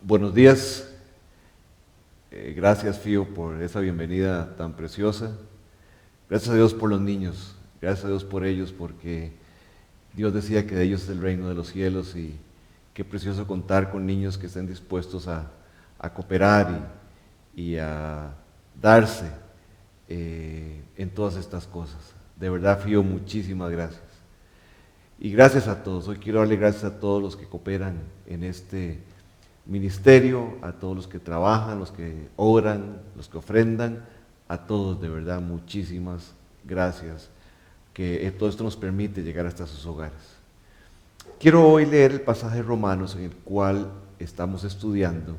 Buenos días. Gracias, Fío, por esa bienvenida tan preciosa. Gracias a Dios por los niños. Gracias a Dios por ellos, porque Dios decía que de ellos es el reino de los cielos y qué precioso contar con niños que estén dispuestos a cooperar y a darse en todas estas cosas. De verdad, Fío, muchísimas gracias. Y gracias a todos. Hoy quiero darle gracias a todos los que cooperan en este ministerio, a todos los que trabajan, los que oran, los que ofrendan, a todos de verdad muchísimas gracias, que todo esto nos permite llegar hasta sus hogares. Quiero hoy leer el pasaje de Romanos en el cual estamos estudiando,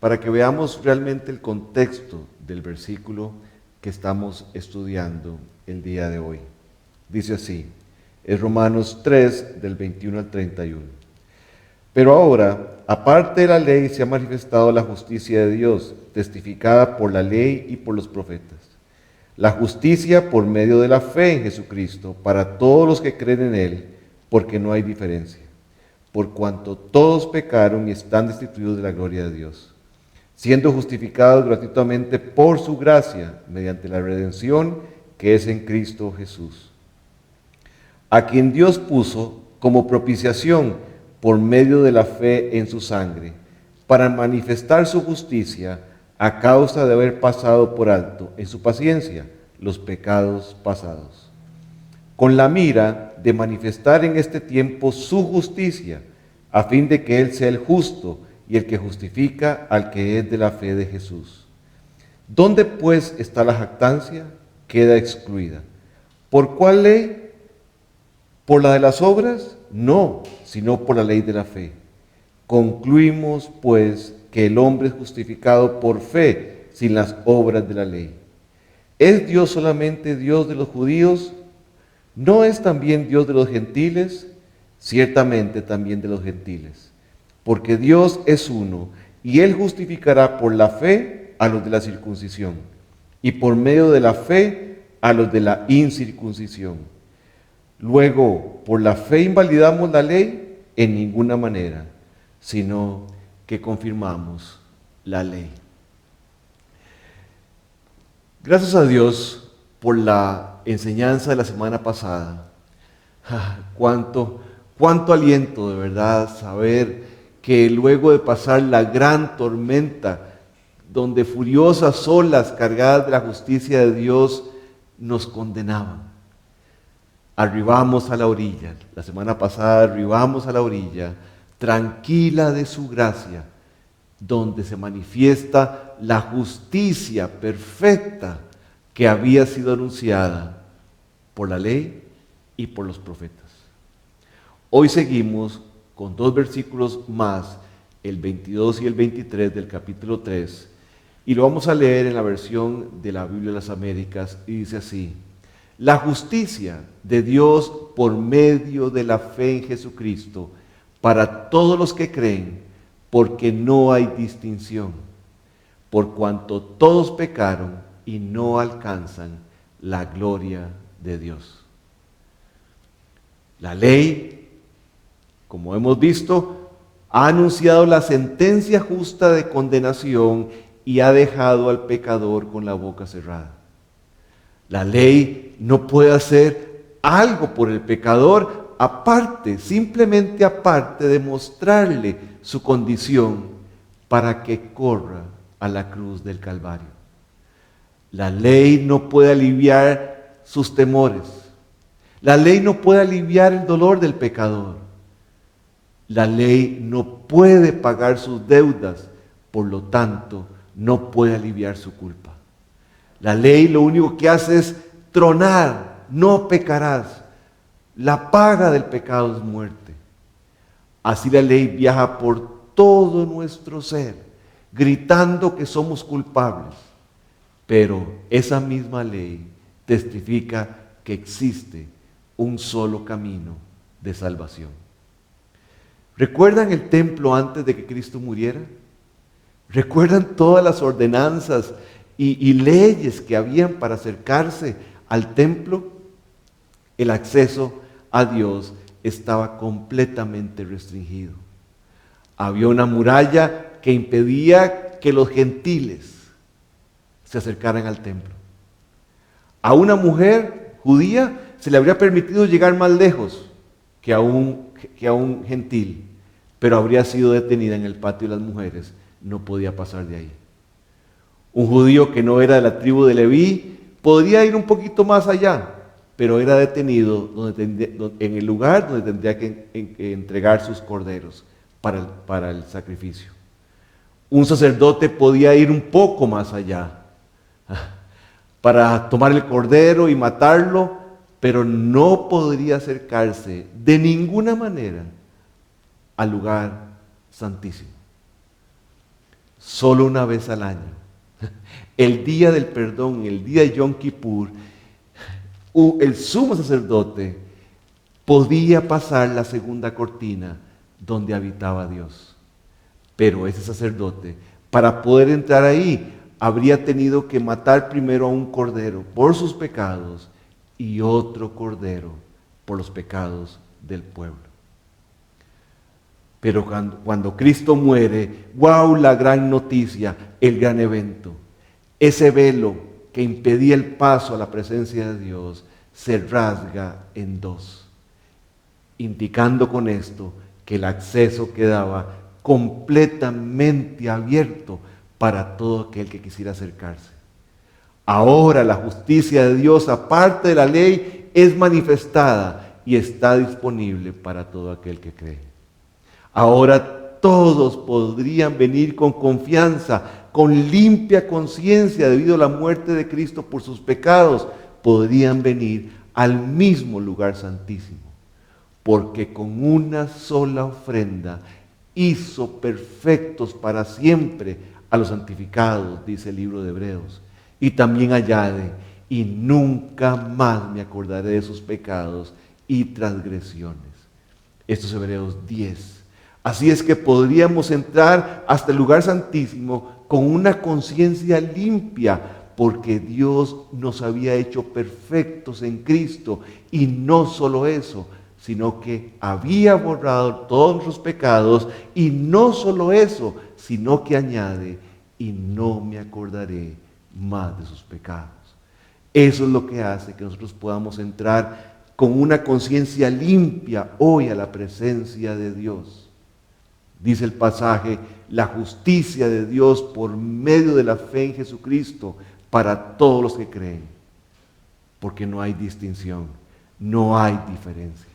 para que veamos realmente el contexto del versículo que estamos estudiando el día de hoy. Dice así, es Romanos 3, del 21 al 31. Pero ahora, aparte de la ley, se ha manifestado la justicia de Dios, testificada por la ley y por los profetas. La justicia por medio de la fe en Jesucristo, para todos los que creen en Él, porque no hay diferencia, por cuanto todos pecaron y están destituidos de la gloria de Dios, siendo justificados gratuitamente por su gracia, mediante la redención que es en Cristo Jesús, a quien Dios puso como propiciación por medio de la fe en su sangre, para manifestar su justicia a causa de haber pasado por alto en su paciencia los pecados pasados, con la mira de manifestar en este tiempo su justicia, a fin de que Él sea el justo y el que justifica al que es de la fe de Jesús. ¿Dónde pues está la jactancia? Queda excluida. ¿Por cuál ley? ¿Por la de las obras? No, sino por la ley de la fe. Concluimos, pues, que el hombre es justificado por fe, sin las obras de la ley. ¿Es Dios solamente Dios de los judíos? ¿No es también Dios de los gentiles? Ciertamente también de los gentiles. Porque Dios es uno, y Él justificará por la fe a los de la circuncisión, y por medio de la fe a los de la incircuncisión. Luego, ¿por la fe invalidamos la ley? En ninguna manera, sino que confirmamos la ley. Gracias a Dios por la enseñanza de la semana pasada. Cuánto aliento de verdad saber que luego de pasar la gran tormenta, donde furiosas olas cargadas de la justicia de Dios nos condenaban, arribamos a la orilla. La semana pasada arribamos a la orilla, tranquila de su gracia, donde se manifiesta la justicia perfecta que había sido anunciada por la ley y por los profetas. Hoy seguimos con dos versículos más, el 22 y el 23 del capítulo 3, y lo vamos a leer en la versión de la Biblia de las Américas, y dice así: la justicia de Dios por medio de la fe en Jesucristo para todos los que creen, porque no hay distinción, por cuanto todos pecaron y no alcanzan la gloria de Dios. La ley, como hemos visto, ha anunciado la sentencia justa de condenación y ha dejado al pecador con la boca cerrada. La ley no puede hacer algo por el pecador simplemente aparte de mostrarle su condición para que corra a la cruz del Calvario. La ley no puede aliviar sus temores. La ley no puede aliviar el dolor del pecador. La ley no puede pagar sus deudas, por lo tanto, no puede aliviar su culpa. La ley lo único que hace es tronar: no pecarás. La paga del pecado es muerte. Así la ley viaja por todo nuestro ser, gritando que somos culpables. Pero esa misma ley testifica que existe un solo camino de salvación. ¿Recuerdan el templo antes de que Cristo muriera? ¿Recuerdan todas las ordenanzas y leyes que habían para acercarse al templo? El acceso a Dios estaba completamente restringido. Había una muralla que impedía que los gentiles se acercaran al templo. A una mujer judía se le habría permitido llegar más lejos que a un gentil, pero habría sido detenida en el patio de las mujeres, no podía pasar de ahí. Un judío que no era de la tribu de Leví podría ir un poquito más allá, pero era detenido en el lugar donde tendría que entregar sus corderos para el sacrificio. Un sacerdote podía ir un poco más allá para tomar el cordero y matarlo, pero no podría acercarse de ninguna manera al lugar santísimo. Solo una vez al año, el día del perdón, el día de Yom Kippur, el sumo sacerdote podía pasar la segunda cortina donde habitaba Dios. Pero ese sacerdote, para poder entrar ahí, habría tenido que matar primero a un cordero por sus pecados y otro cordero por los pecados del pueblo. Pero cuando Cristo muere, ¡wow! La gran noticia, el gran evento. Ese velo que impedía el paso a la presencia de Dios se rasga en dos, indicando con esto que el acceso quedaba completamente abierto para todo aquel que quisiera acercarse. Ahora la justicia de Dios, aparte de la ley, es manifestada y está disponible para todo aquel que cree. Ahora todos podrían venir con confianza, con limpia conciencia debido a la muerte de Cristo por sus pecados, podrían venir al mismo lugar santísimo, porque con una sola ofrenda hizo perfectos para siempre a los santificados, dice el libro de Hebreos. Y también añade, y nunca más me acordaré de sus pecados y transgresiones. Esto es Hebreos 10. Así es que podríamos entrar hasta el lugar santísimo con una conciencia limpia, porque Dios nos había hecho perfectos en Cristo. Y no solo eso, sino que había borrado todos nuestros pecados. Y no solo eso, sino que añade, y no me acordaré más de sus pecados. Eso es lo que hace que nosotros podamos entrar con una conciencia limpia hoy a la presencia de Dios. Dice el pasaje, la justicia de Dios por medio de la fe en Jesucristo para todos los que creen. Porque no hay distinción, no hay diferencia.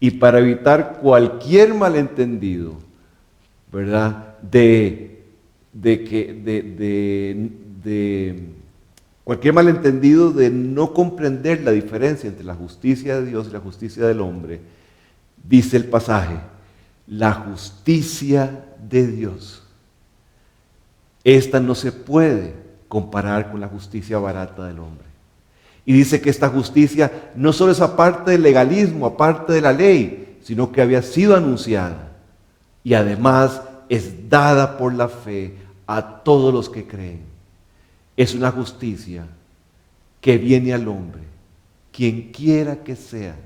Y para evitar cualquier malentendido, ¿verdad? Cualquier malentendido de no comprender la diferencia entre la justicia de Dios y la justicia del hombre, dice el pasaje, la justicia de Dios, esta no se puede comparar con la justicia barata del hombre. Y dice que esta justicia no solo es aparte del legalismo, aparte de la ley, sino que había sido anunciada y además es dada por la fe a todos los que creen. Es una justicia que viene al hombre, quien quiera que sea,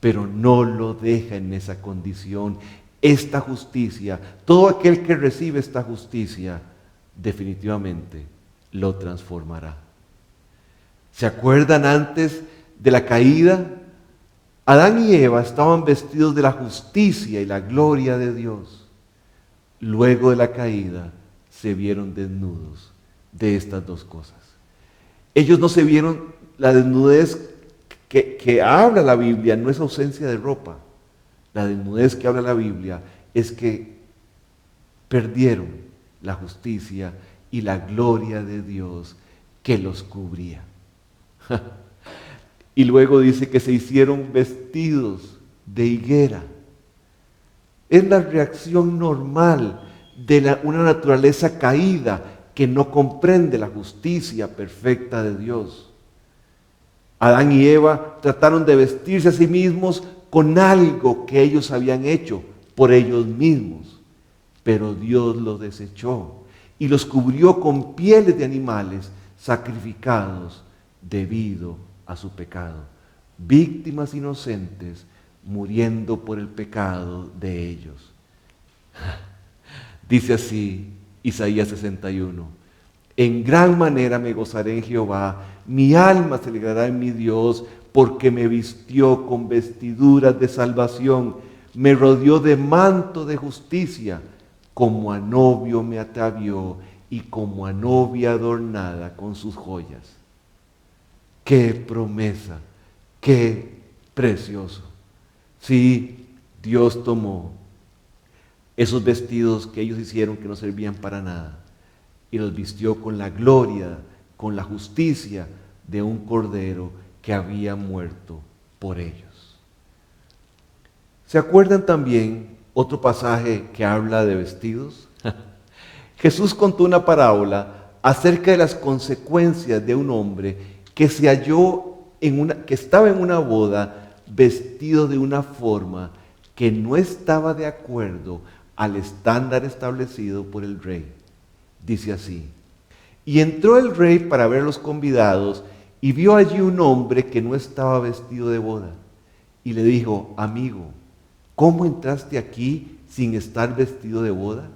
pero no lo deja en esa condición. Esta justicia, todo aquel que recibe esta justicia, definitivamente lo transformará. ¿Se acuerdan antes de la caída? Adán y Eva estaban vestidos de la justicia y la gloria de Dios. Luego de la caída se vieron desnudos de estas dos cosas. Ellos no se vieron, la desnudez que habla la Biblia no es ausencia de ropa. La desnudez que habla la Biblia es que perdieron la justicia y la gloria de Dios que los cubría. Y luego dice que se hicieron vestidos de higuera. Es la reacción normal de una naturaleza caída que no comprende la justicia perfecta de Dios. Adán y Eva trataron de vestirse a sí mismos con algo que ellos habían hecho por ellos mismos, pero Dios los desechó y los cubrió con pieles de animales sacrificados debido a su pecado. Víctimas inocentes muriendo por el pecado de ellos. Dice así Isaías 61. En gran manera me gozaré en Jehová, mi alma se alegrará en mi Dios, porque me vistió con vestiduras de salvación, me rodeó de manto de justicia, como a novio me atavió y como a novia adornada con sus joyas. ¡Qué promesa! ¡Qué precioso! Sí, Dios tomó esos vestidos que ellos hicieron que no servían para nada y los vistió con la gloria, con la justicia de un cordero que había muerto por ellos. ¿Se acuerdan también otro pasaje que habla de vestidos? Jesús contó una parábola acerca de las consecuencias de un hombre que se halló que estaba en una boda vestido de una forma que no estaba de acuerdo al estándar establecido por el rey. Dice así: y entró el rey para ver a los convidados y vio allí un hombre que no estaba vestido de boda. Y le dijo: amigo, ¿cómo entraste aquí sin estar vestido de boda?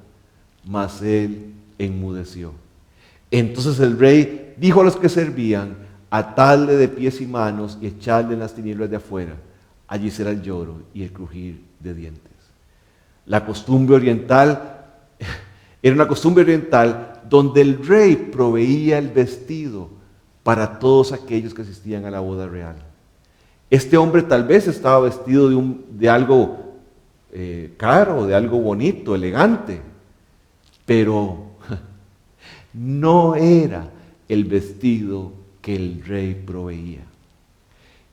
Mas él enmudeció. Entonces el rey dijo a los que servían: atadle de pies y manos y echadle en las tinieblas de afuera. Allí será el lloro y el crujir de dientes. La costumbre oriental era una costumbre oriental donde el rey proveía el vestido para todos aquellos que asistían a la boda real. Este hombre tal vez estaba vestido de algo caro, de algo bonito, elegante, pero no era el vestido que el rey proveía.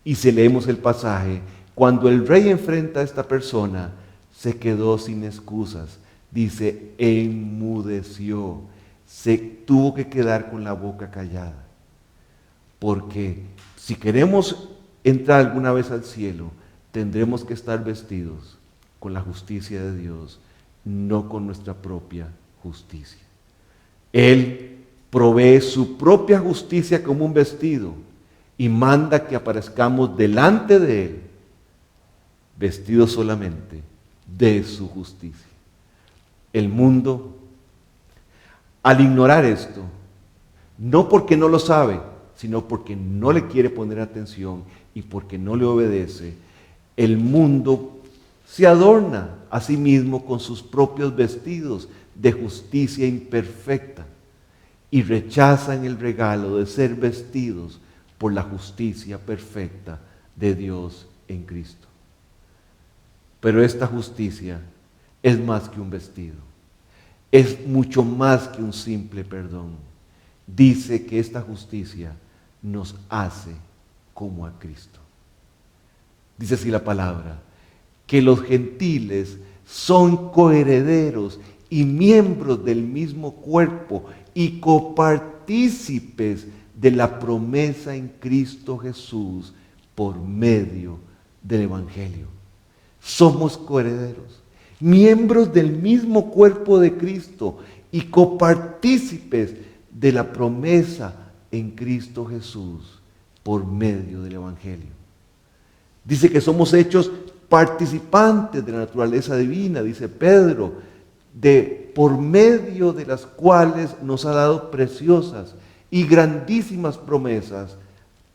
Y si leemos el pasaje, cuando el rey enfrenta a esta persona, se quedó sin excusas. Dice, enmudeció, se tuvo que quedar con la boca callada. Porque si queremos entrar alguna vez al cielo, tendremos que estar vestidos con la justicia de Dios, no con nuestra propia justicia. Él provee su propia justicia como un vestido y manda que aparezcamos delante de Él, vestidos solamente de su justicia. El mundo, al ignorar esto, no porque no lo sabe, sino porque no le quiere poner atención y porque no le obedece, el mundo se adorna a sí mismo con sus propios vestidos de justicia imperfecta y rechazan el regalo de ser vestidos por la justicia perfecta de Dios en Cristo. Pero esta justicia es más que un vestido, es mucho más que un simple perdón. Dice que esta justicia nos hace como a Cristo. Dice así la palabra, que los gentiles son coherederos y miembros del mismo cuerpo y copartícipes de la promesa en Cristo Jesús por medio del Evangelio. Somos coherederos, miembros del mismo cuerpo de Cristo y copartícipes de la promesa en Cristo Jesús por medio del Evangelio. Dice que somos hechos participantes de la naturaleza divina, dice Pedro, por medio de las cuales nos ha dado preciosas y grandísimas promesas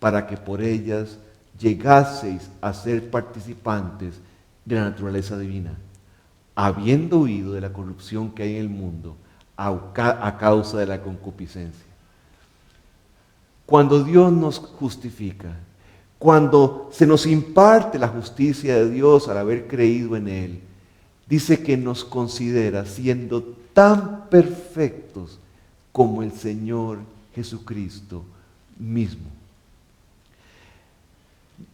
para que por ellas llegaseis a ser participantes de la naturaleza divina, habiendo huido de la corrupción que hay en el mundo a causa de la concupiscencia. Cuando Dios nos justifica, cuando se nos imparte la justicia de Dios al haber creído en Él, dice que nos considera siendo tan perfectos como el Señor Jesucristo mismo.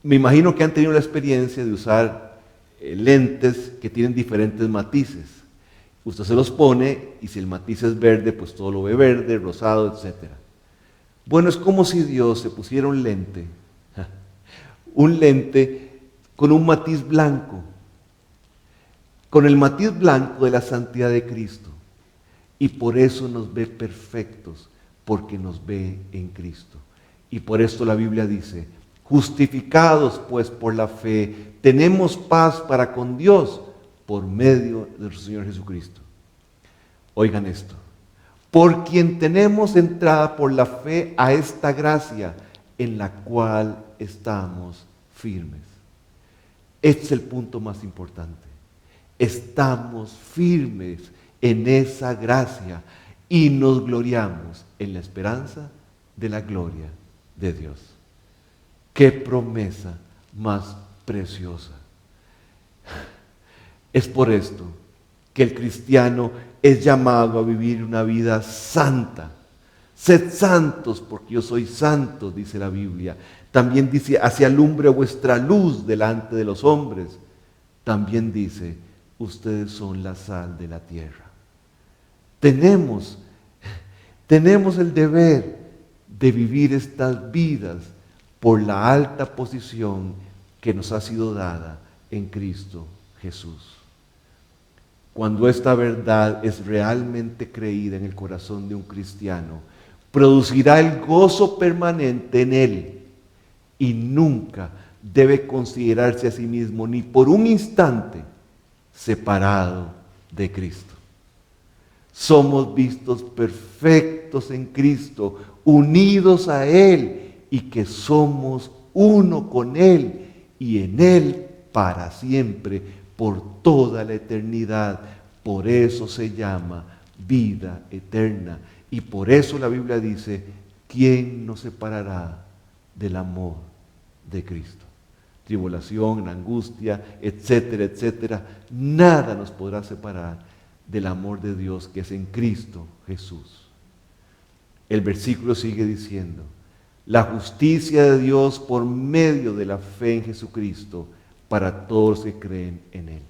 Me imagino que han tenido la experiencia de usar lentes que tienen diferentes matices. Usted se los pone y si el matiz es verde, pues todo lo ve verde, rosado, etc. Bueno, es como si Dios se pusiera un lente con un matiz blanco, con el matiz blanco de la santidad de Cristo. Y por eso nos ve perfectos, porque nos ve en Cristo. Y por esto la Biblia dice, justificados pues por la fe, tenemos paz para con Dios por medio de nuestro Señor Jesucristo. Oigan esto. Por quien tenemos entrada por la fe a esta gracia en la cual estamos firmes. Este es el punto más importante. Estamos firmes en esa gracia y nos gloriamos en la esperanza de la gloria de Dios. ¡Qué promesa más preciosa! Es por esto que el cristiano es llamado a vivir una vida santa. Sed santos porque yo soy santo, dice la Biblia. También dice, así alumbre vuestra luz delante de los hombres. También dice, ustedes son la sal de la tierra. Tenemos el deber de vivir estas vidas por la alta posición que nos ha sido dada en Cristo Jesús. Cuando esta verdad es realmente creída en el corazón de un cristiano, producirá el gozo permanente en él y nunca debe considerarse a sí mismo ni por un instante separado de Cristo. Somos vistos perfectos en Cristo, unidos a Él y que somos uno con Él y en Él para siempre, por toda la eternidad. Por eso se llama vida eterna. Y por eso la Biblia dice, ¿quién nos separará del amor de Cristo? Tribulación, angustia, etcétera, etcétera. Nada nos podrá separar del amor de Dios que es en Cristo Jesús. El versículo sigue diciendo, la justicia de Dios por medio de la fe en Jesucristo para todos los que creen en Él.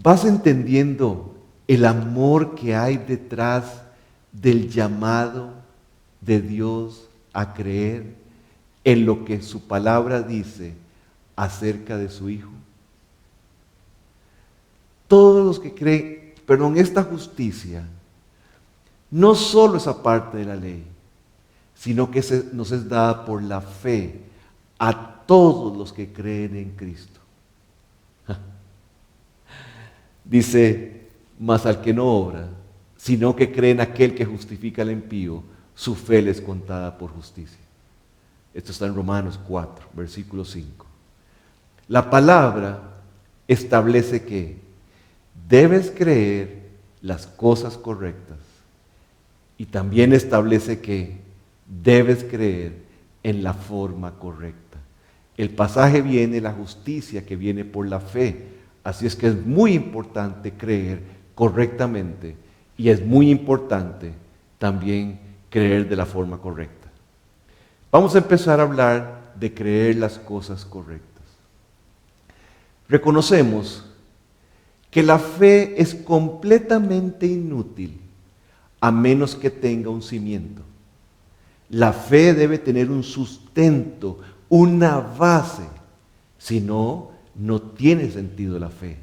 ¿Vas entendiendo el amor que hay detrás del llamado de Dios a creer en lo que su palabra dice acerca de su Hijo? Todos los que creen, esta justicia no solo es aparte de la ley, sino que nos es dada por la fe a todos los que creen en Cristo. Dice, mas al que no obra, sino que cree en aquel que justifica al impío, su fe le es contada por justicia. Esto está en Romanos 4, versículo 5. La palabra establece que debes creer las cosas correctas y también establece que debes creer en la forma correcta. El pasaje viene, la justicia que viene por la fe. Así es que es muy importante creer correctamente y es muy importante también creer de la forma correcta. Vamos a empezar a hablar de creer las cosas correctas. Reconocemos que la fe es completamente inútil a menos que tenga un cimiento. La fe debe tener un sustento, una base, si no, no tiene sentido la fe.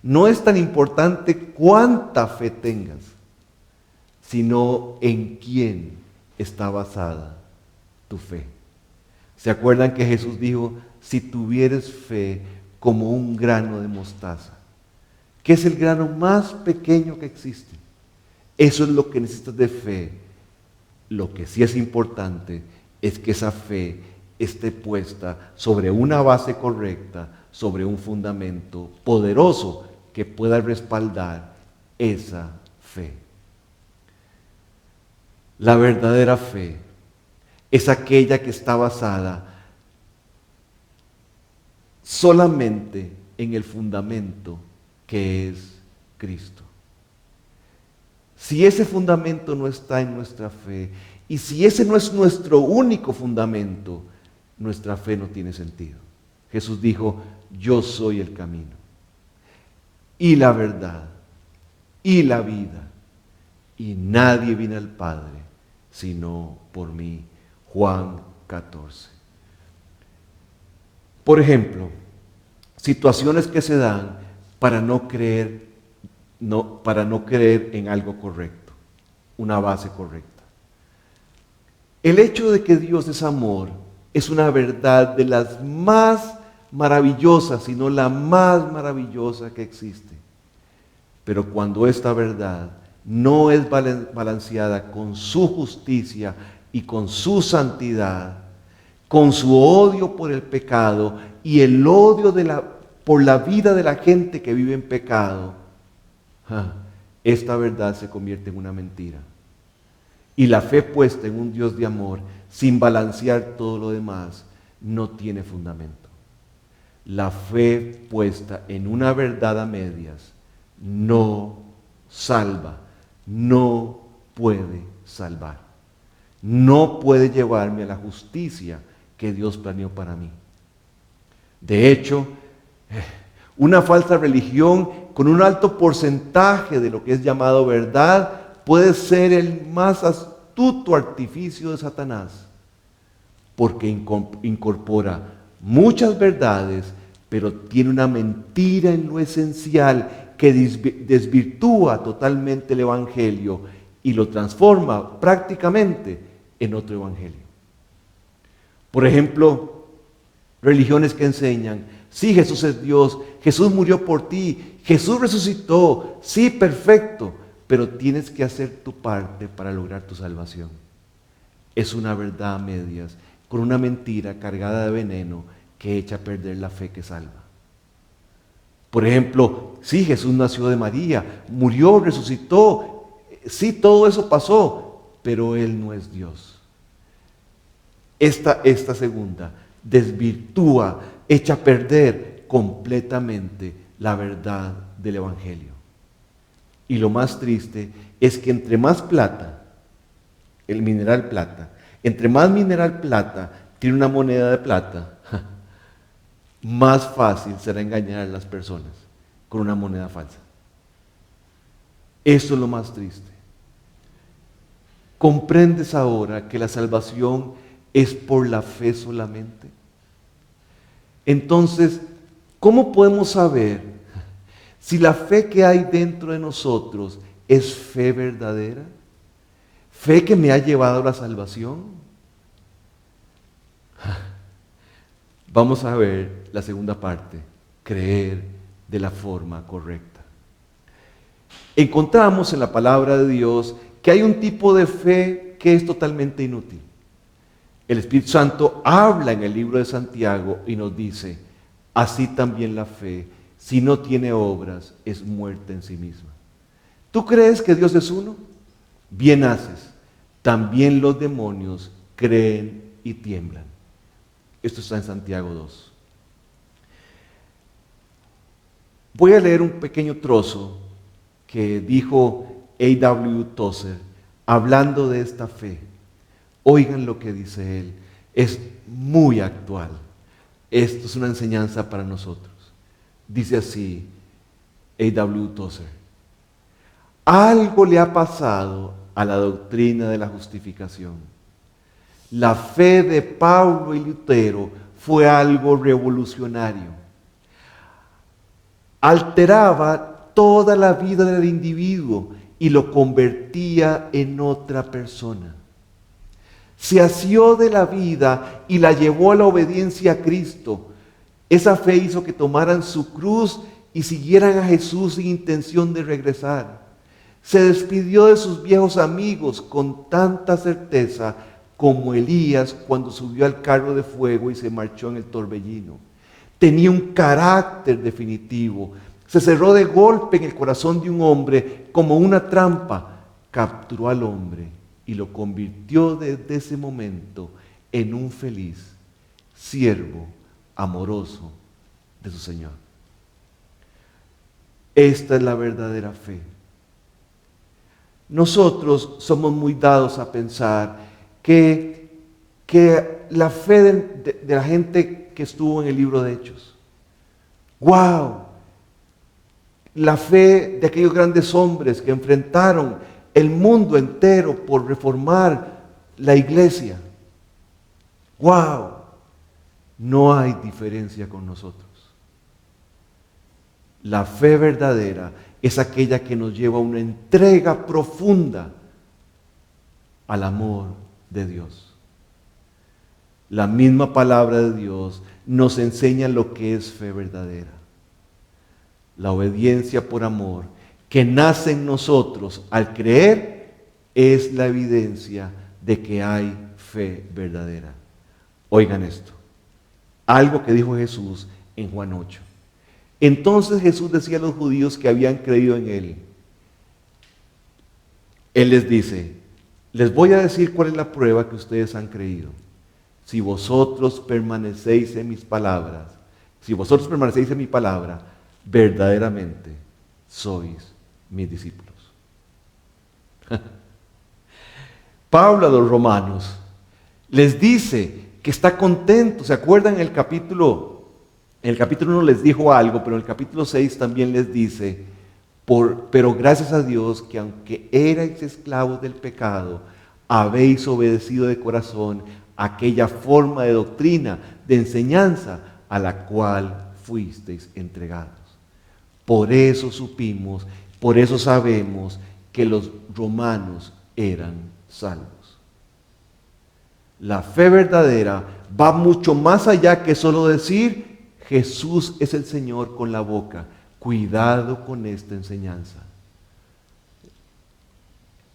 No es tan importante cuánta fe tengas, sino en quién está basada tu fe. ¿Se acuerdan que Jesús dijo, si tuvieres fe como un grano de mostaza, que es el grano más pequeño que existe? Eso es lo que necesitas de fe. Lo que sí es importante es que esa fe esté puesta sobre una base correcta, sobre un fundamento poderoso que pueda respaldar esa fe. La verdadera fe es aquella que está basada solamente en el fundamento que es Cristo. Si ese fundamento no está en nuestra fe, y si ese no es nuestro único fundamento, nuestra fe no tiene sentido. Jesús dijo, yo soy el camino, y la verdad, y la vida, y nadie viene al Padre sino por mí. Juan 14. Por ejemplo, situaciones que se dan para no creer en algo correcto, una base correcta. El hecho de que Dios es amor es una verdad de las más maravillosa, sino la más maravillosa que existe. Pero cuando esta verdad no es balanceada con su justicia y con su santidad, con su odio por el pecado y el odio por la vida de la gente que vive en pecado, esta verdad se convierte en una mentira. Y la fe puesta en un Dios de amor, sin balancear todo lo demás, no tiene fundamento. La fe puesta en una verdad a medias no salva, no puede salvar. No puede llevarme a la justicia que Dios planeó para mí. De hecho, una falsa religión con un alto porcentaje de lo que es llamado verdad puede ser el más astuto artificio de Satanás, porque incorpora muchas verdades, pero tiene una mentira en lo esencial que desvirtúa totalmente el Evangelio y lo transforma prácticamente en otro evangelio. Por ejemplo, religiones que enseñan, sí, Jesús es Dios, Jesús murió por ti, Jesús resucitó, sí, perfecto, pero tienes que hacer tu parte para lograr tu salvación. Es una verdad a medias, con una mentira cargada de veneno que echa a perder la fe que salva. Por ejemplo, sí, Jesús nació de María, murió, resucitó, sí, todo eso pasó, pero Él no es Dios. Esta segunda desvirtúa, echa a perder completamente la verdad del Evangelio. Y lo más triste es que entre más plata, el mineral plata, entre más mineral plata tiene una moneda de plata, más fácil será engañar a las personas con una moneda falsa. Eso es lo más triste. ¿Comprendes ahora que la salvación es por la fe solamente? Entonces, ¿cómo podemos saber si la fe que hay dentro de nosotros es fe verdadera? ¿Fe que me ha llevado a la salvación? Vamos a ver la segunda parte, creer de la forma correcta. Encontramos en la palabra de Dios que hay un tipo de fe que es totalmente inútil. El Espíritu Santo habla en el libro de Santiago y nos dice, así también la fe, si no tiene obras, es muerta en sí misma. ¿Tú crees que Dios es uno? Bien haces. También los demonios creen y tiemblan. Esto está en Santiago 2. Voy a leer un pequeño trozo que dijo A.W. Tozer hablando de esta fe. Oigan lo que dice él. Es muy actual. Esto es una enseñanza para nosotros. Dice así A.W. Tozer. Algo le ha pasado a la doctrina de la justificación. La fe de Pablo y Lutero fue algo revolucionario. Alteraba toda la vida del individuo y lo convertía en otra persona. Se asió de la vida y la llevó a la obediencia a Cristo. Esa fe hizo que tomaran su cruz y siguieran a Jesús sin intención de regresar. Se despidió de sus viejos amigos con tanta certeza como Elías cuando subió al carro de fuego y se marchó en el torbellino. Tenía un carácter definitivo. Se cerró de golpe en el corazón de un hombre como una trampa. Capturó al hombre y lo convirtió desde ese momento en un feliz siervo amoroso de su Señor. Esta es la verdadera fe. Nosotros somos muy dados a pensar que la fe de la gente que estuvo en el libro de Hechos, ¡wow! La fe de aquellos grandes hombres que enfrentaron el mundo entero por reformar la iglesia, ¡wow! No hay diferencia con nosotros. La fe verdadera es aquella que nos lleva a una entrega profunda al amor de Dios. La misma palabra de Dios nos enseñan lo que es fe verdadera. La obediencia por amor que nace en nosotros al creer es la evidencia de que hay fe verdadera. Oigan esto, algo que dijo Jesús en Juan 8. Entonces Jesús decía a los judíos que habían creído en Él. Él les dice, les voy a decir cuál es la prueba que ustedes han creído. Si vosotros permanecéis en mis palabras, si vosotros permanecéis en mi palabra, verdaderamente sois mis discípulos. Pablo a los romanos les dice que está contento. ¿Se acuerdan en el capítulo 1 les dijo algo, pero en el capítulo 6 también les dice, pero gracias a Dios que aunque erais esclavos del pecado, habéis obedecido de corazón aquella forma de doctrina, de enseñanza a la cual fuisteis entregados. Por eso supimos, por eso sabemos que los romanos eran salvos. La fe verdadera va mucho más allá que solo decir Jesús es el Señor con la boca. Cuidado con esta enseñanza.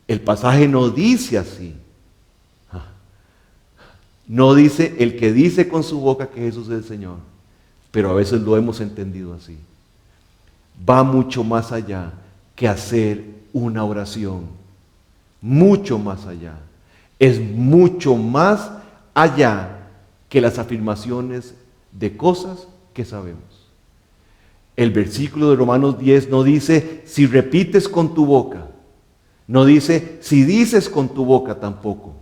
El pasaje no dice así. No dice el que dice con su boca que Jesús es el Señor, pero a veces lo hemos entendido así. Va mucho más allá que hacer una oración. Mucho más allá. Es mucho más allá que las afirmaciones de cosas que sabemos. El versículo de Romanos 10 no dice si repites con tu boca. No dice si dices con tu boca tampoco.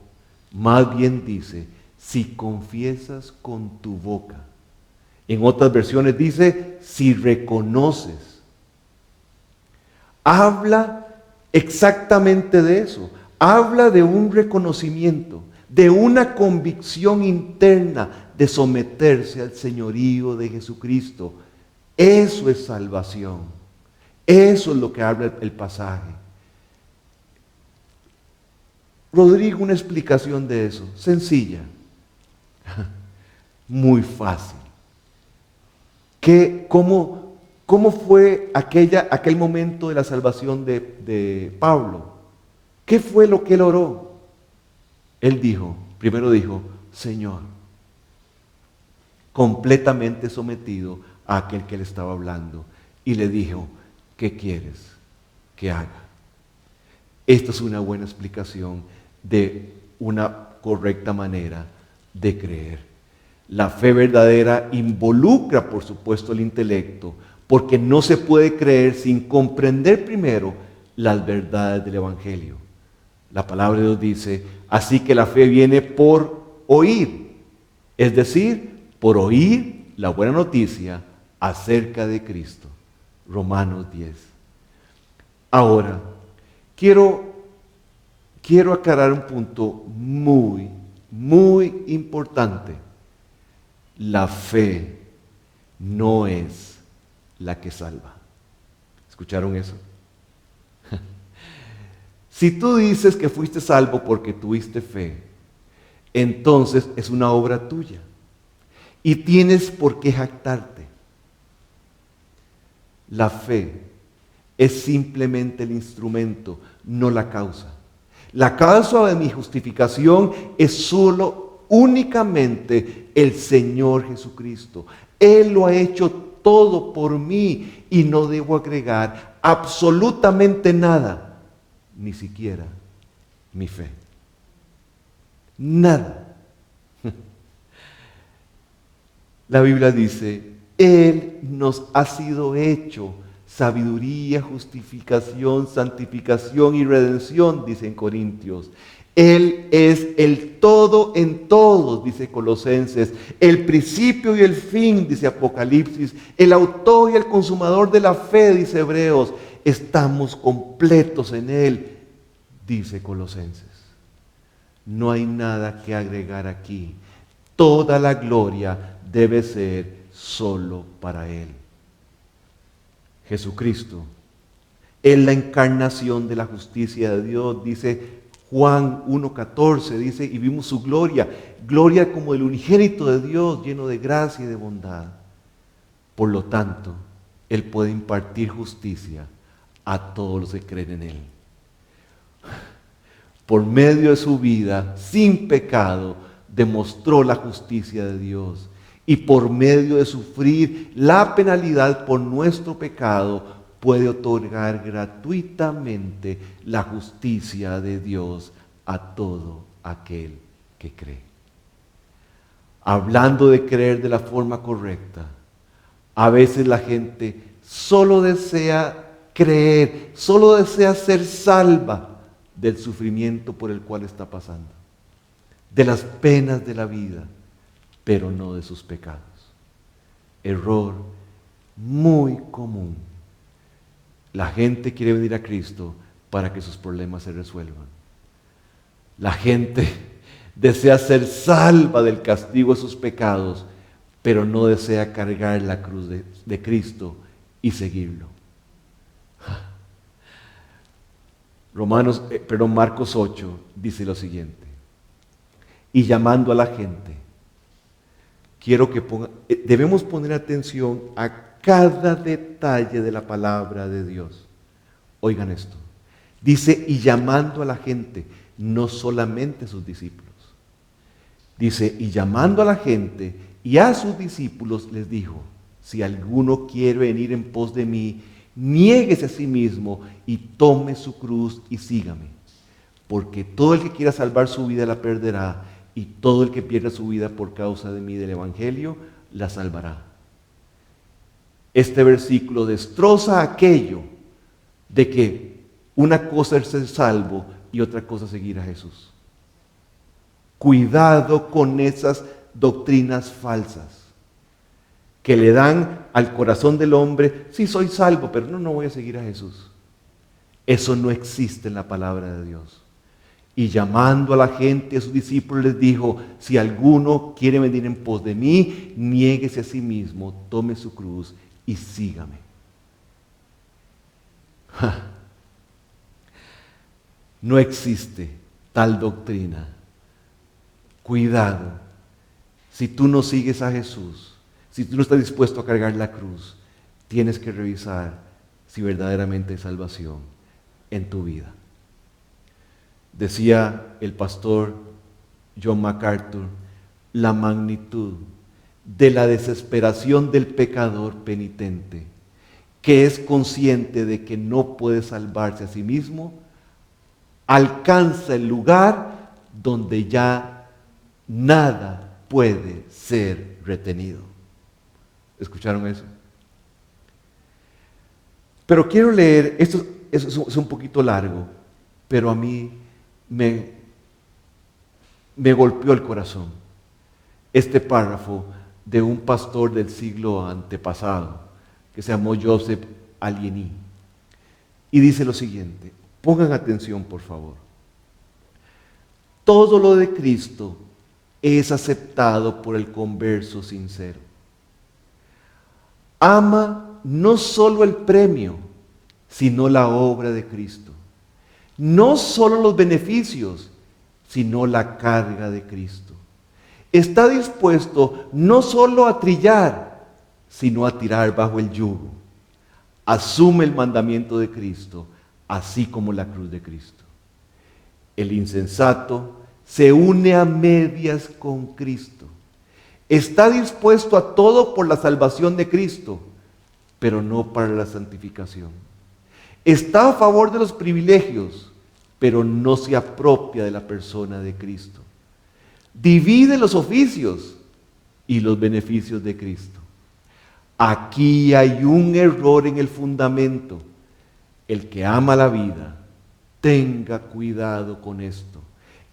Más bien dice si confiesas con tu boca. En otras versiones dice si reconoces. Habla exactamente de eso. Habla de un reconocimiento, de una convicción interna de someterse al señorío de Jesucristo. Eso es salvación. Eso es lo que habla el pasaje. Rodrigo, una explicación de eso, sencilla, muy fácil. ¿Cómo fue aquel momento de la salvación de Pablo? ¿Qué fue lo que él oró? Él primero dijo, Señor, completamente sometido a aquel que le estaba hablando, y le dijo, ¿qué quieres que haga? Esta es una buena explicación de una correcta manera de creer. La fe verdadera involucra, por supuesto, el intelecto, porque no se puede creer sin comprender primero las verdades del Evangelio. La palabra de Dios dice, así que la fe viene por oír, es decir, por oír la buena noticia acerca de Cristo. Romanos 10. Ahora, quiero aclarar un punto muy, muy importante. La fe no es la que salva. ¿Escucharon eso? Si tú dices que fuiste salvo porque tuviste fe, entonces es una obra tuya y tienes por qué jactarte. La fe es simplemente el instrumento, no la causa. La causa de mi justificación es solo, únicamente el Señor Jesucristo. Él lo ha hecho todo por mí y no debo agregar absolutamente nada. Ni siquiera mi fe. Nada. La Biblia dice, Él nos ha sido hecho sabiduría, justificación, santificación y redención, dice en Corintios. Él es el todo en todos, dice Colosenses, el principio y el fin, dice Apocalipsis, el autor y el consumador de la fe, dice Hebreos. Estamos completos en Él, dice Colosenses. No hay nada que agregar aquí. Toda la gloria debe ser solo para Él. Jesucristo es la encarnación de la justicia de Dios, dice Juan 1:14, dice, y vimos su gloria, gloria como el unigénito de Dios, lleno de gracia y de bondad. Por lo tanto, Él puede impartir justicia a todos los que creen en Él. Por medio de su vida, sin pecado, demostró la justicia de Dios. Y por medio de sufrir la penalidad por nuestro pecado, puede otorgar gratuitamente la justicia de Dios a todo aquel que cree. Hablando de creer de la forma correcta, a veces la gente solo desea creer, solo desea ser salva del sufrimiento por el cual está pasando, de las penas de la vida, pero no de sus pecados. Error muy común. La gente quiere venir a Cristo para que sus problemas se resuelvan. La gente desea ser salva del castigo de sus pecados, pero no desea cargar la cruz de Cristo y seguirlo. Marcos 8 dice lo siguiente: y llamando a la gente, debemos poner atención a cada detalle de la palabra de Dios. Oigan esto. Dice, y llamando a la gente, no solamente a sus discípulos. Dice, y llamando a la gente y a sus discípulos les dijo, si alguno quiere venir en pos de mí, niéguese a sí mismo y tome su cruz y sígame. Porque todo el que quiera salvar su vida la perderá, y todo el que pierda su vida por causa de mí, del Evangelio, la salvará. Este versículo destroza aquello de que una cosa es ser salvo y otra cosa es seguir a Jesús. Cuidado con esas doctrinas falsas que le dan al corazón del hombre, sí soy salvo, pero no voy a seguir a Jesús. Eso no existe en la palabra de Dios. Y llamando a la gente, a sus discípulos, les dijo, si alguno quiere venir en pos de mí, niéguese a sí mismo, tome su cruz y sígame. No existe tal doctrina. Cuidado. Si tú no sigues a Jesús, si tú no estás dispuesto a cargar la cruz, tienes que revisar si verdaderamente hay salvación en tu vida. Decía el pastor John MacArthur, la magnitud de la desesperación del pecador penitente, que es consciente de que no puede salvarse a sí mismo, alcanza el lugar donde ya nada puede ser retenido. ¿Escucharon eso? Pero quiero leer, esto es un poquito largo, pero a mí me golpeó el corazón. Este párrafo de un pastor del siglo antepasado, que se llamó Joseph Alieni. Y dice lo siguiente, pongan atención por favor. Todo lo de Cristo es aceptado por el converso sincero. Ama no solo el premio, sino la obra de Cristo. No solo los beneficios, sino la carga de Cristo. Está dispuesto no solo a trillar, sino a tirar bajo el yugo. Asume el mandamiento de Cristo, así como la cruz de Cristo. El insensato se une a medias con Cristo. Está dispuesto a todo por la salvación de Cristo, pero no para la santificación. Está a favor de los privilegios, pero no se apropia de la persona de Cristo. Divide los oficios y los beneficios de Cristo. Aquí hay un error en el fundamento. El que ama la vida, tenga cuidado con esto.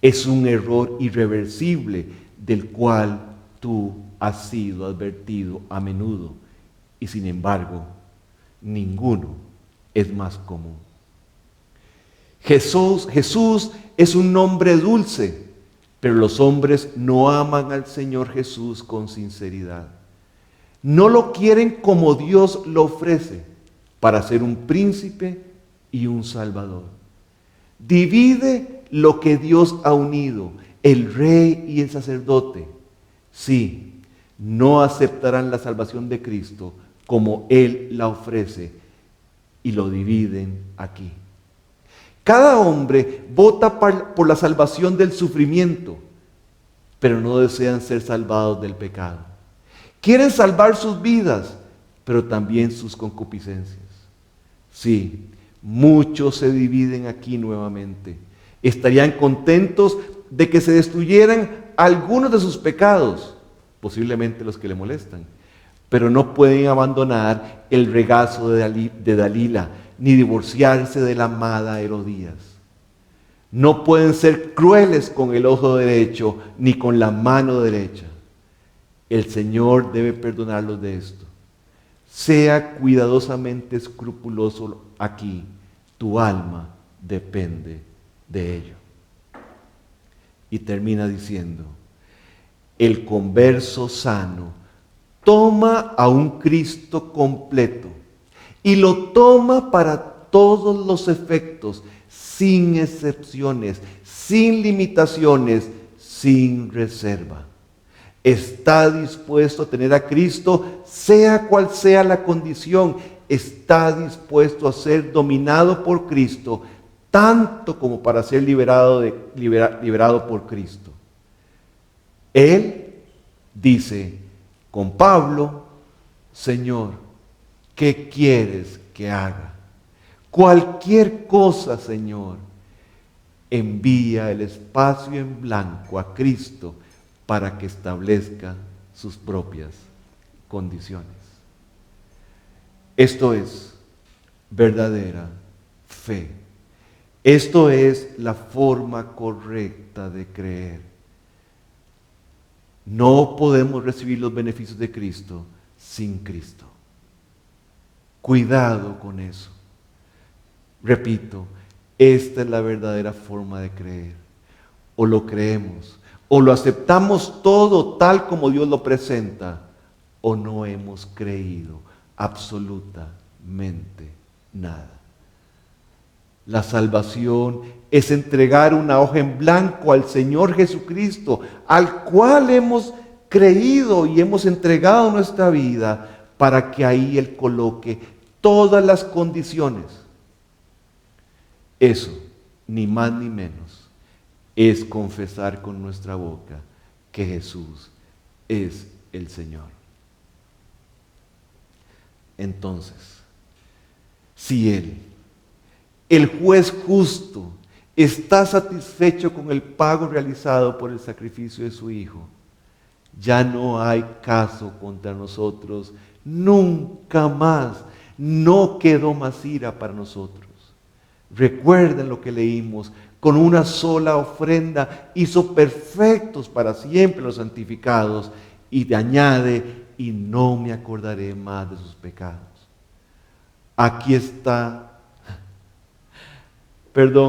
Es un error irreversible del cual tú has sido advertido a menudo y sin embargo, ninguno es más común. Jesús es un nombre dulce, pero los hombres no aman al Señor Jesús con sinceridad. No lo quieren como Dios lo ofrece, para ser un príncipe y un salvador. Divide lo que Dios ha unido. el rey y el sacerdote, sí, no aceptarán la salvación de Cristo como Él la ofrece y lo dividen aquí. Cada hombre vota por la salvación del sufrimiento, pero no desean ser salvados del pecado. Quieren salvar sus vidas, pero también sus concupiscencias. Sí, muchos se dividen aquí nuevamente. Estarían contentos de que se destruyeran algunos de sus pecados, posiblemente los que le molestan, pero no pueden abandonar el regazo de Dalila, ni divorciarse de la amada Herodías. No pueden ser crueles con el ojo derecho, ni con la mano derecha. El Señor debe perdonarlos de esto. Sea cuidadosamente escrupuloso aquí, tu alma depende de ello. Y termina diciendo, el converso sano toma a un Cristo completo y lo toma para todos los efectos, sin excepciones, sin limitaciones, sin reserva. Está dispuesto a tener a Cristo, sea cual sea la condición. Está dispuesto a ser dominado por Cristo, tanto como para ser liberado por Cristo. Él dice con Pablo, Señor, ¿qué quieres que haga? Cualquier cosa, Señor. Envía el espacio en blanco a Cristo para que establezca sus propias condiciones. Esto es verdadera fe. Esto es la forma correcta de creer. No podemos recibir los beneficios de Cristo sin Cristo. Cuidado con eso. Repito, esta es la verdadera forma de creer. O lo creemos, o lo aceptamos todo tal como Dios lo presenta, o no hemos creído absolutamente nada. La salvación es entregar una hoja en blanco al Señor Jesucristo, al cual hemos creído y hemos entregado nuestra vida para que ahí Él coloque todas las condiciones. Eso, ni más ni menos, es confesar con nuestra boca que Jesús es el Señor. Entonces, si Él, el juez justo, está satisfecho con el pago realizado por el sacrificio de su Hijo, ya no hay caso contra nosotros, nunca más, no quedó más ira para nosotros. Recuerden lo que leímos, con una sola ofrenda hizo perfectos para siempre los santificados, y te añade, y no me acordaré más de sus pecados. Aquí está.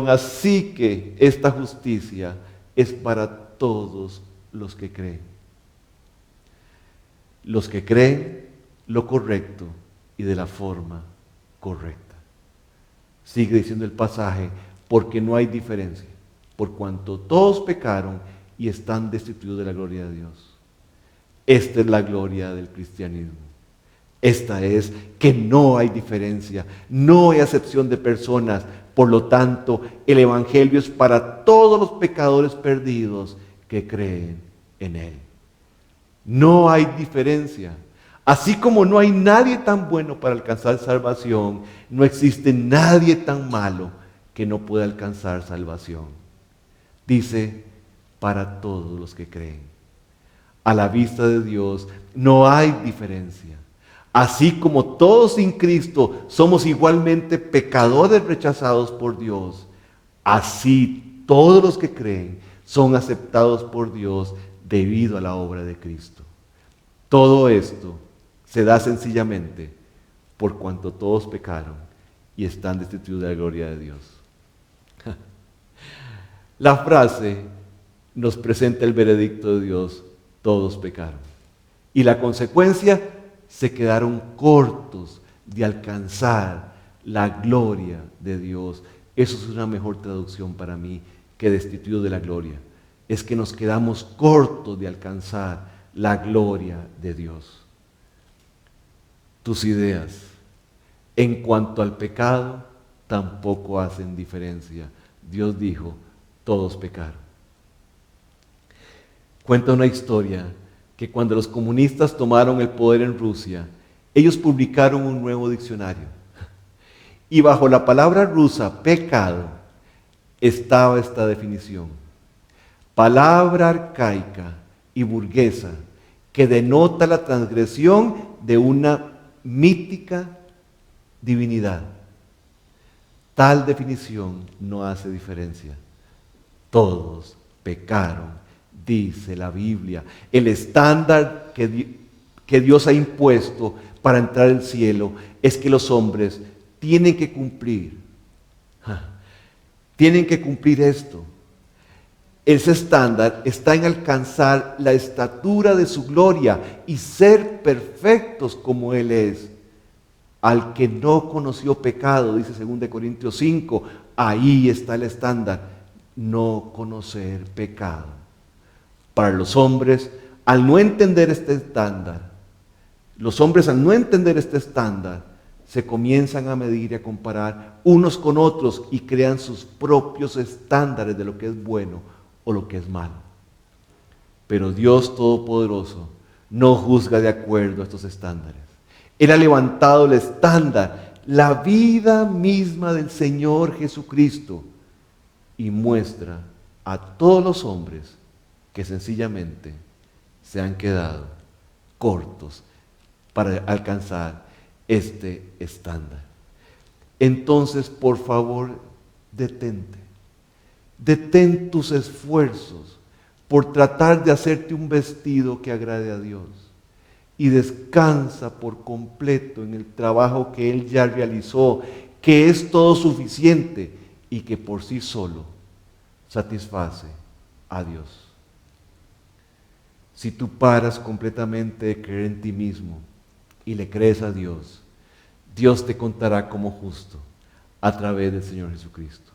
Así que esta justicia es para todos los que creen. Los que creen lo correcto y de la forma correcta. Sigue diciendo el pasaje, porque no hay diferencia, por cuanto todos pecaron y están destituidos de la gloria de Dios. Esta es la gloria del cristianismo. Esta es que no hay diferencia, no hay acepción de personas. Por lo tanto, el Evangelio es para todos los pecadores perdidos que creen en Él. No hay diferencia. Así como no hay nadie tan bueno para alcanzar salvación, no existe nadie tan malo que no pueda alcanzar salvación. Dice, para todos los que creen. A la vista de Dios no hay diferencia. Así como todos sin Cristo somos igualmente pecadores rechazados por Dios, así todos los que creen son aceptados por Dios debido a la obra de Cristo. Todo esto se da sencillamente por cuanto todos pecaron y están destituidos de la gloria de Dios. La frase nos presenta el veredicto de Dios, todos pecaron. Y la consecuencia, se quedaron cortos de alcanzar la gloria de Dios. Eso es una mejor traducción para mí que destituido de la gloria. es que nos quedamos cortos de alcanzar la gloria de Dios. Tus ideas en cuanto al pecado tampoco hacen diferencia. Dios dijo, todos pecaron. Cuenta una historia que cuando los comunistas tomaron el poder en Rusia, ellos publicaron un nuevo diccionario. Y bajo la palabra rusa, pecado, estaba esta definición. Palabra arcaica y burguesa que denota la transgresión de una mítica divinidad. Tal definición no hace diferencia. Todos pecaron, dice la Biblia. El estándar que Dios ha impuesto para entrar al cielo es que los hombres tienen que cumplir. Tienen que cumplir esto. Ese estándar está en alcanzar la estatura de su gloria y ser perfectos como Él es. Al que no conoció pecado, dice 2 Corintios 5, ahí está el estándar, no conocer pecado. Para los hombres, al no entender este estándar, se comienzan a medir y a comparar unos con otros y crean sus propios estándares de lo que es bueno o lo que es malo. Pero Dios Todopoderoso no juzga de acuerdo a estos estándares. Él ha levantado el estándar, la vida misma del Señor Jesucristo, y muestra a todos los hombres que sencillamente se han quedado cortos para alcanzar este estándar. Entonces, por favor, detente. Detén tus esfuerzos por tratar de hacerte un vestido que agrade a Dios. Y descansa por completo en el trabajo que Él ya realizó, que es todo suficiente y que por sí solo satisface a Dios. Si tú paras completamente de creer en ti mismo y le crees a Dios, Dios te contará como justo a través del Señor Jesucristo.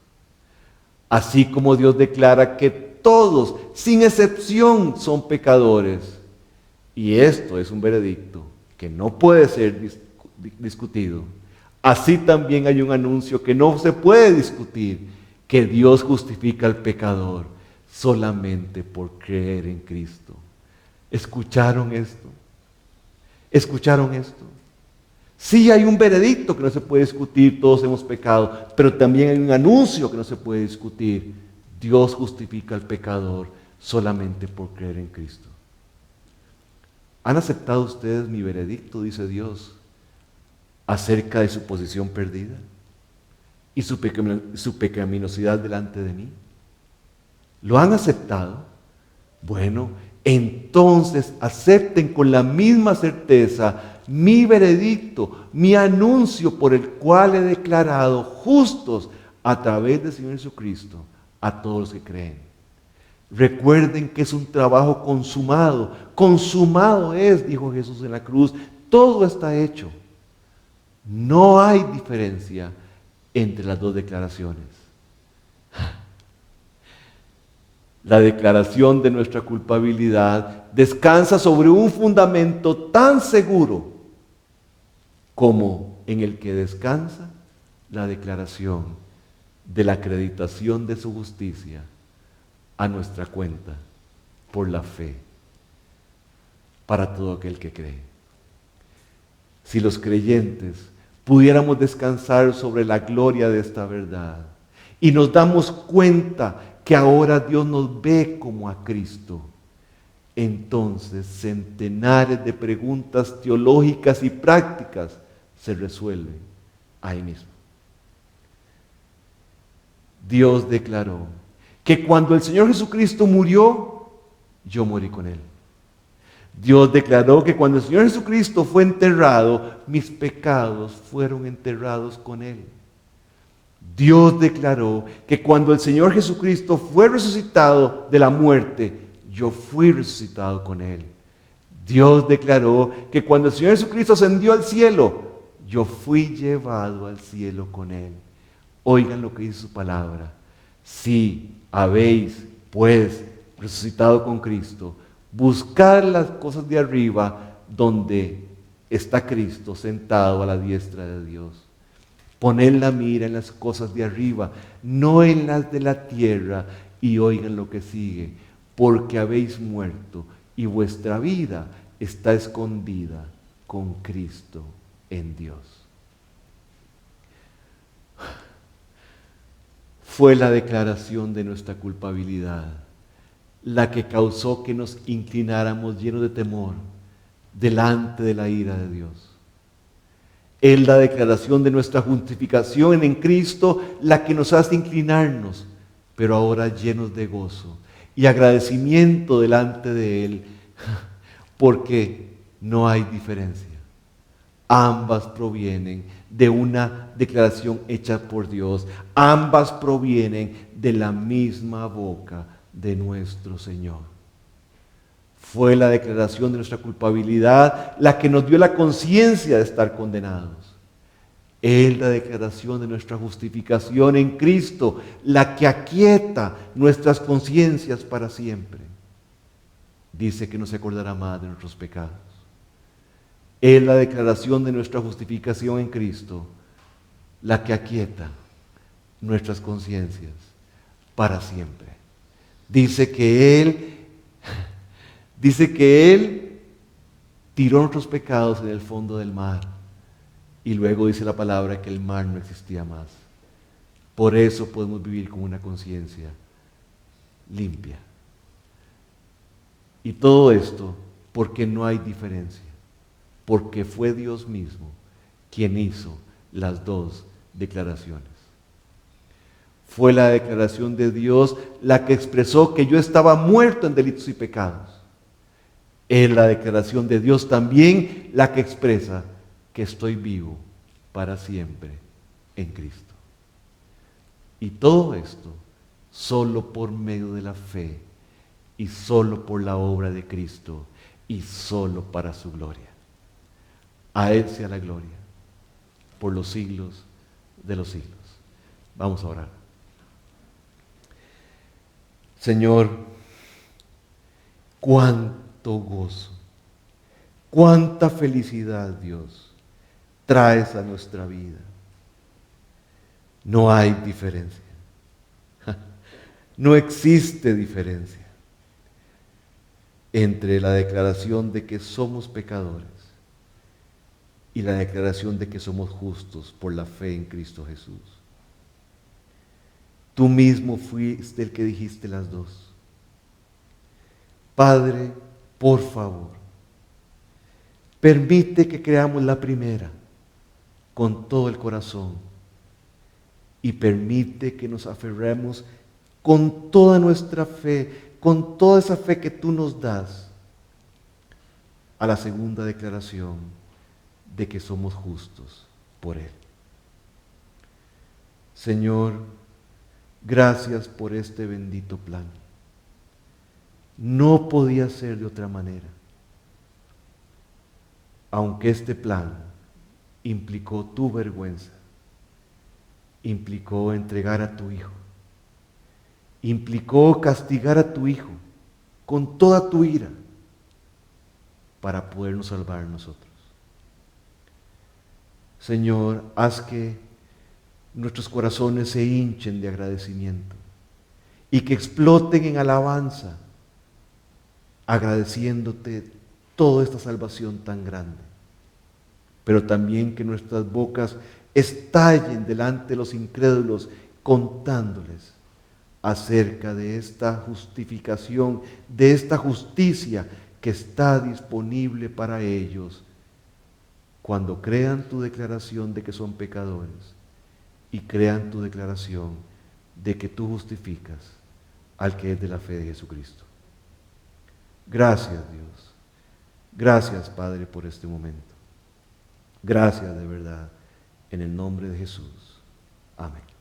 Así como Dios declara que todos, sin excepción, son pecadores. Y esto es un veredicto que no puede ser discutido. Así también hay un anuncio que no se puede discutir, que Dios justifica al pecador solamente por creer en Cristo. ¿Escucharon esto? ¿Escucharon esto? Sí hay un veredicto que no se puede discutir, todos hemos pecado, pero también hay un anuncio que no se puede discutir. Dios justifica al pecador solamente por creer en Cristo. ¿Han aceptado ustedes mi veredicto, dice Dios, acerca de su posición perdida y su pecaminosidad delante de mí? ¿Lo han aceptado? Bueno, entonces acepten con la misma certeza mi veredicto, mi anuncio por el cual he declarado justos a través del Señor Jesucristo a todos los que creen. Recuerden que es un trabajo consumado. Consumado es, dijo Jesús en la cruz. Todo está hecho. No hay diferencia entre las dos declaraciones. La declaración de nuestra culpabilidad descansa sobre un fundamento tan seguro como en el que descansa la declaración de la acreditación de su justicia a nuestra cuenta por la fe para todo aquel que cree. Si los creyentes pudiéramos descansar sobre la gloria de esta verdad y nos damos cuenta que ahora Dios nos ve como a Cristo, entonces centenares de preguntas teológicas y prácticas se resuelven ahí mismo. Dios declaró que cuando el Señor Jesucristo murió, yo morí con Él. Dios declaró que cuando el Señor Jesucristo fue enterrado, mis pecados fueron enterrados con Él. Dios declaró que cuando el Señor Jesucristo fue resucitado de la muerte, yo fui resucitado con Él. Dios declaró que cuando el Señor Jesucristo ascendió al cielo, yo fui llevado al cielo con Él. Oigan lo que dice su palabra. Si habéis, pues, resucitado con Cristo, buscar las cosas de arriba donde está Cristo sentado a la diestra de Dios. Poner la mira en las cosas de arriba, no en las de la tierra. Y oigan lo que sigue: porque habéis muerto y vuestra vida está escondida con Cristo en Dios. Fue la declaración de nuestra culpabilidad la que causó que nos inclináramos llenos de temor delante de la ira de Dios. Es la declaración de nuestra justificación en Cristo la que nos hace inclinarnos, pero ahora llenos de gozo y agradecimiento delante de Él, porque no hay diferencia. Ambas provienen de una declaración hecha por Dios. Ambas provienen de la misma boca de nuestro Señor. Fue la declaración de nuestra culpabilidad la que nos dio la conciencia de estar condenados. Es la declaración de nuestra justificación en Cristo la que aquieta nuestras conciencias para siempre. Dice que no se acordará más de nuestros pecados. Es la declaración de nuestra justificación en Cristo la que aquieta nuestras conciencias para siempre. Dice que Él tiró nuestros pecados en el fondo del mar. Y luego dice la palabra que el mar no existía más. Por eso podemos vivir con una conciencia limpia. Y todo esto porque no hay diferencia. Porque fue Dios mismo quien hizo las dos declaraciones. Fue la declaración de Dios la que expresó que yo estaba muerto en delitos y pecados. Es la declaración de Dios también la que expresa que estoy vivo para siempre en Cristo. Y todo esto solo por medio de la fe y solo por la obra de Cristo y solo para su gloria. A Él sea la gloria por los siglos de los siglos. Vamos a orar. Señor, cuánto gozo, cuánta felicidad, Dios, traes a nuestra vida. No hay diferencia. No existe diferencia entre la declaración de que somos pecadores y la declaración de que somos justos por la fe en Cristo Jesús. Tú mismo fuiste el que dijiste las dos. Padre, por favor, permite que creamos la primera con todo el corazón y permite que nos aferremos con toda nuestra fe, con toda esa fe que tú nos das, a la segunda declaración de que somos justos por Él. Señor, gracias por este bendito plan. No podía ser de otra manera, aunque este plan implicó tu vergüenza, implicó entregar a tu Hijo, implicó castigar a tu Hijo con toda tu ira para podernos salvar nosotros. Señor, haz que nuestros corazones se hinchen de agradecimiento y que exploten en alabanza, agradeciéndote toda esta salvación tan grande. Pero también que nuestras bocas estallen delante de los incrédulos contándoles acerca de esta justificación, de esta justicia que está disponible para ellos cuando crean tu declaración de que son pecadores y crean tu declaración de que tú justificas al que es de la fe de Jesucristo. Gracias, Dios. Gracias, Padre, por este momento. Gracias de verdad, en el nombre de Jesús. Amén.